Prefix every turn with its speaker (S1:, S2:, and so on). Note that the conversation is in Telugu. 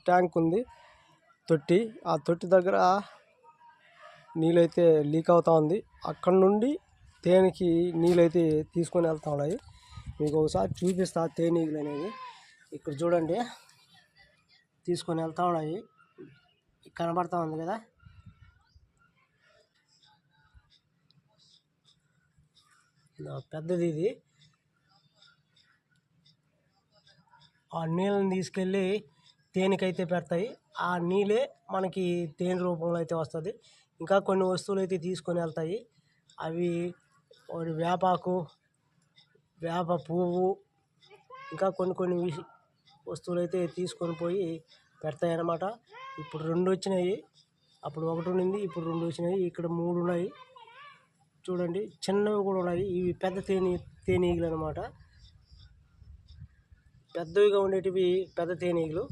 S1: ట్యాంక్ ఉంది, తొట్టి. ఆ తొట్టి దగ్గర నీళ్ళైతే లీక్ అవుతా ఉంది. అక్కడ నుండి తేనెకి నీళ్ళైతే తీసుకొని వెళ్తా ఉన్నాయి. మీకు ఒకసారి చూపిస్తా తేనీగలు అనేది. ఇక్కడ చూడండి, తీసుకొని వెళ్తా ఉన్నాయి. కనబడతా ఉంది కదా, పెద్దది ఇది. ఆ నీళ్ళని తీసుకెళ్ళి తేనెకైతే పెడతాయి. ఆ నీళ్ళే మనకి తేనె రూపంలో అయితే వస్తుంది. ఇంకా కొన్ని వస్తువులు అయితే తీసుకొని వెళ్తాయి. అవి వేపాకు, వేప పువ్వు, ఇంకా కొన్ని వస్తువులు అయితే తీసుకొని పోయి పెడతాయి అన్నమాట. ఇప్పుడు 2 వచ్చినాయి, అప్పుడు 1 ఉండింది, ఇప్పుడు 2 వచ్చినాయి. ఇక్కడ 3 ఉన్నాయి చూడండి. చిన్నవి కూడా ఉన్నాయి. ఇవి పెద్ద తేనీగలు అన్నమాట. పెద్దవిగా ఉండేటివి పెద్ద తేనీగలు.